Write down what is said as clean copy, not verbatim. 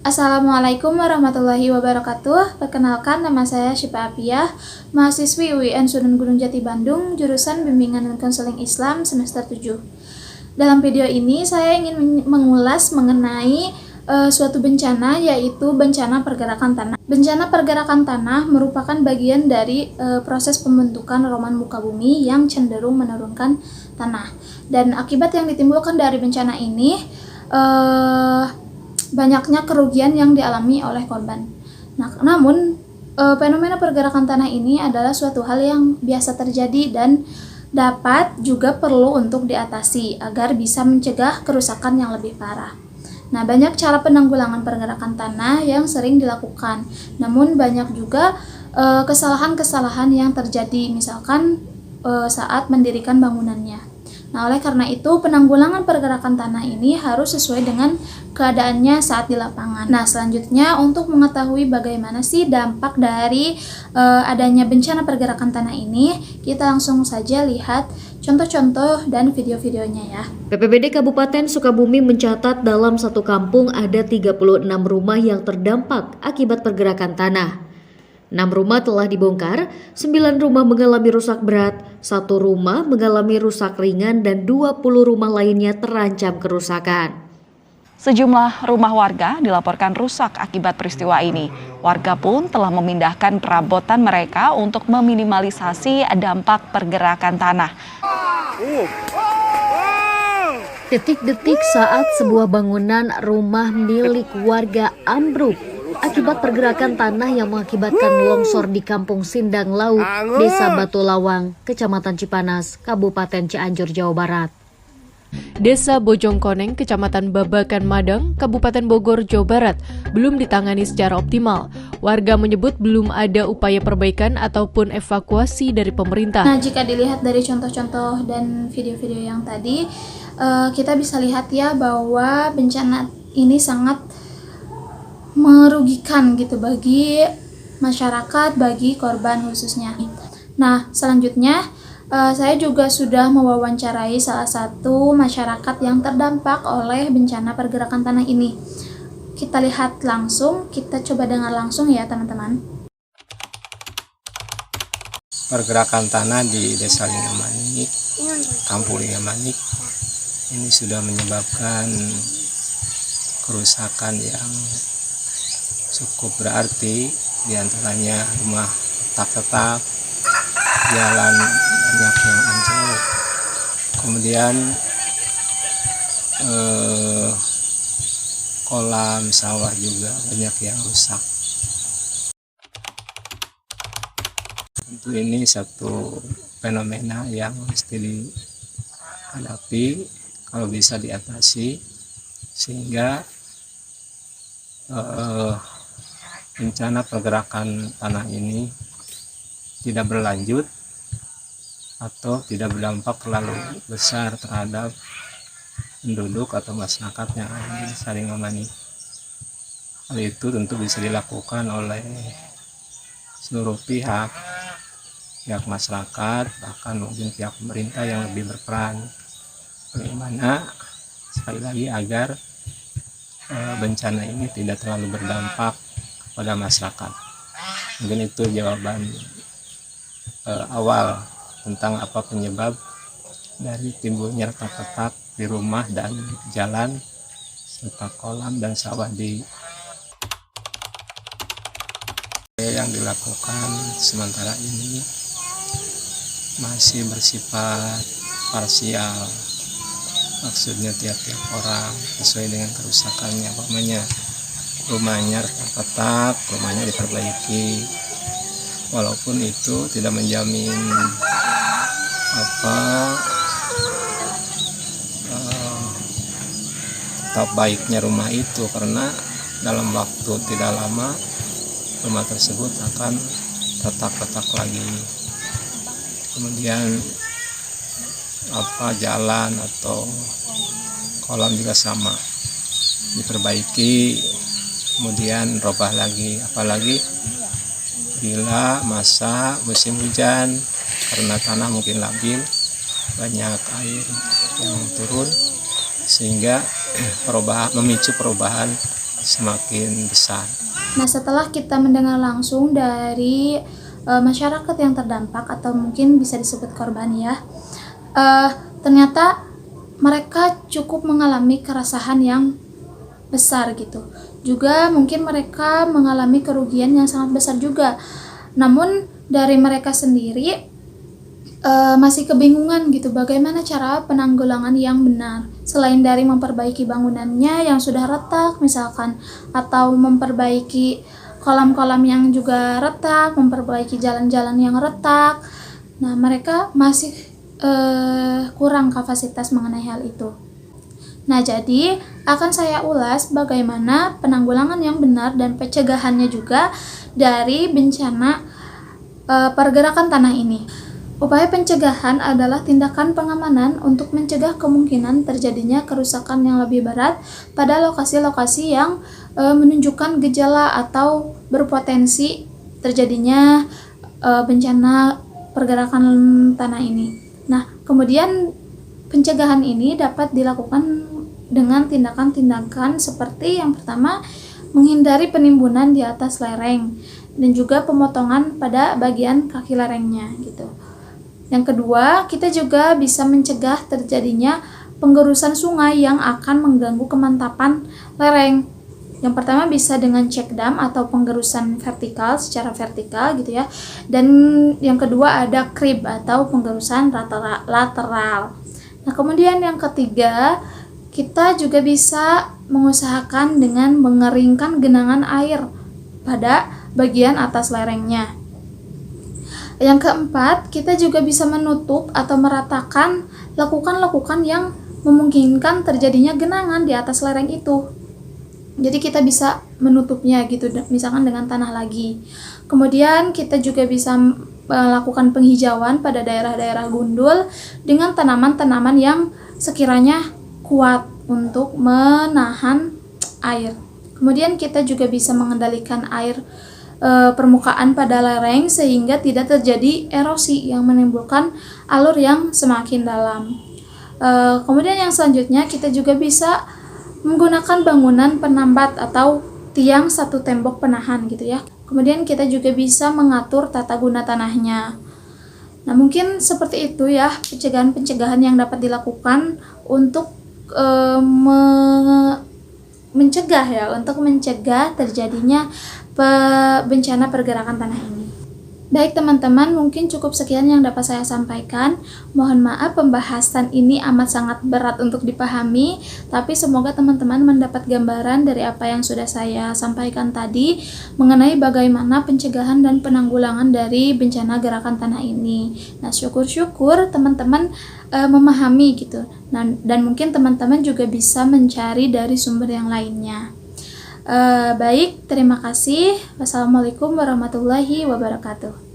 Assalamualaikum warahmatullahi wabarakatuh. Perkenalkan, nama saya Syifa Apiah, mahasiswi UIN Sunan Gunung Jati Bandung, jurusan Bimbingan dan Konseling Islam semester 7. Dalam video ini saya ingin mengulas mengenai suatu bencana, yaitu bencana pergerakan tanah. Bencana pergerakan tanah merupakan bagian dari proses pembentukan roman muka bumi yang cenderung menurunkan tanah. Dan akibat yang ditimbulkan dari bencana ini banyaknya kerugian yang dialami oleh korban. Namun fenomena pergerakan tanah ini adalah suatu hal yang biasa terjadi dan dapat juga perlu untuk diatasi agar bisa mencegah kerusakan yang lebih parah. Nah, banyak cara penanggulangan pergerakan tanah yang sering dilakukan. Namun banyak juga kesalahan-kesalahan yang terjadi, misalkan saat mendirikan bangunannya. Nah, oleh karena itu, penanggulangan pergerakan tanah ini harus sesuai dengan keadaannya saat di lapangan. Nah, selanjutnya untuk mengetahui bagaimana sih dampak dari adanya bencana pergerakan tanah ini, kita langsung saja lihat contoh-contoh dan video-videonya ya. BPBD Kabupaten Sukabumi mencatat dalam satu kampung ada 36 rumah yang terdampak akibat pergerakan tanah. 6 rumah telah dibongkar, 9 rumah mengalami rusak berat, 1 rumah mengalami rusak ringan, dan 20 rumah lainnya terancam kerusakan. Sejumlah rumah warga dilaporkan rusak akibat peristiwa ini. Warga pun telah memindahkan perabotan mereka untuk meminimalisasi dampak pergerakan tanah. Detik-detik saat sebuah bangunan rumah milik warga ambruk akibat pergerakan tanah yang mengakibatkan longsor di Kampung Sindang Laut, Desa Batu Lawang, Kecamatan Cipanas, Kabupaten Cianjur, Jawa Barat. Desa Bojongkoneng, Kecamatan Babakan Madang, Kabupaten Bogor, Jawa Barat, belum ditangani secara optimal. Warga menyebut belum ada upaya perbaikan ataupun evakuasi dari pemerintah. Nah, jika dilihat dari contoh-contoh dan video-video yang tadi, kita bisa lihat ya bahwa bencana ini sangat merugikan gitu bagi masyarakat, bagi korban khususnya. Nah, selanjutnya saya juga sudah mewawancarai salah satu masyarakat yang terdampak oleh bencana pergerakan tanah ini. Kita lihat langsung, kita coba dengar langsung ya teman-teman. Pergerakan tanah di Desa Lingamanik, Kampung Lingamanik, ini sudah menyebabkan kerusakan yang cukup berarti, diantaranya rumah retak-retak, jalan banyak yang anjlok, kemudian kolam sawah juga banyak yang rusak. Tentu ini satu fenomena yang mesti dihadapi, kalau bisa diatasi sehingga bencana pergerakan tanah ini tidak berlanjut atau tidak berdampak terlalu besar terhadap penduduk atau masyarakat yang ada di Desa Lingamanik. Hal itu tentu bisa dilakukan oleh seluruh pihak masyarakat, bahkan mungkin pihak pemerintah yang lebih berperan. Bagaimana sekali lagi agar bencana ini tidak terlalu berdampak pada masyarakat. Mungkin itu jawaban awal tentang apa penyebab dari timbulnya retak-retak di rumah dan jalan serta kolam dan sawah di yang dilakukan sementara ini masih bersifat parsial. Maksudnya tiap-tiap orang sesuai dengan kerusakannya, umpamanya rumahnya retak-retak, rumahnya diperbaiki, walaupun itu tidak menjamin tetap baiknya rumah itu, karena dalam waktu tidak lama rumah tersebut akan retak-retak lagi. Kemudian jalan atau kolam juga sama, diperbaiki kemudian robah lagi, apalagi bila masa musim hujan, karena tanah mungkin labil, banyak air yang turun sehingga memicu perubahan semakin besar. Nah, setelah kita mendengar langsung dari masyarakat yang terdampak atau mungkin bisa disebut korban ya, ternyata mereka cukup mengalami keresahan yang besar gitu. Juga mungkin mereka mengalami kerugian yang sangat besar juga. Namun dari mereka sendiri masih kebingungan gitu bagaimana cara penanggulangan yang benar. Selain dari memperbaiki bangunannya yang sudah retak misalkan, atau memperbaiki kolam-kolam yang juga retak, memperbaiki jalan-jalan yang retak. Nah, mereka masih kurang kapasitas mengenai hal itu. Nah, jadi akan saya ulas bagaimana penanggulangan yang benar dan pencegahannya juga dari bencana pergerakan tanah ini. Upaya pencegahan adalah tindakan pengamanan untuk mencegah kemungkinan terjadinya kerusakan yang lebih berat pada lokasi-lokasi yang menunjukkan gejala atau berpotensi terjadinya bencana pergerakan tanah ini. Nah, kemudian pencegahan ini dapat dilakukan dengan tindakan-tindakan seperti yang pertama, menghindari penimbunan di atas lereng dan juga pemotongan pada bagian kaki lerengnya gitu. Yang kedua, kita juga bisa mencegah terjadinya penggerusan sungai yang akan mengganggu kemantapan lereng. Yang pertama bisa dengan check dam atau penggerusan vertikal secara vertikal gitu ya. Dan yang kedua ada creep atau penggerusan lateral. Nah, kemudian yang ketiga, kita juga bisa mengusahakan dengan mengeringkan genangan air pada bagian atas lerengnya. Yang keempat, kita juga bisa menutup atau meratakan lekukan-lekukan yang memungkinkan terjadinya genangan di atas lereng itu. Jadi kita bisa menutupnya gitu, misalkan dengan tanah lagi. Kemudian kita juga bisa melakukan penghijauan pada daerah-daerah gundul dengan tanaman-tanaman yang sekiranya kuat untuk menahan air. Kemudian kita juga bisa mengendalikan air permukaan pada lereng sehingga tidak terjadi erosi yang menimbulkan alur yang semakin dalam. Kemudian yang selanjutnya kita juga bisa menggunakan bangunan penambat atau tiang satu tembok penahan gitu ya. Kemudian kita juga bisa mengatur tata guna tanahnya. Nah, mungkin seperti itu ya pencegahan-pencegahan yang dapat dilakukan untuk mencegah terjadinya bencana pergerakan tanah ini. Baik teman-teman, mungkin cukup sekian yang dapat saya sampaikan. Mohon maaf pembahasan ini amat sangat berat untuk dipahami, tapi semoga teman-teman mendapat gambaran dari apa yang sudah saya sampaikan tadi mengenai bagaimana pencegahan dan penanggulangan dari bencana gerakan tanah ini. Nah, syukur-syukur teman-teman memahami gitu. Nah, dan mungkin teman-teman juga bisa mencari dari sumber yang lainnya. Baik, terima kasih. Wassalamualaikum warahmatullahi wabarakatuh.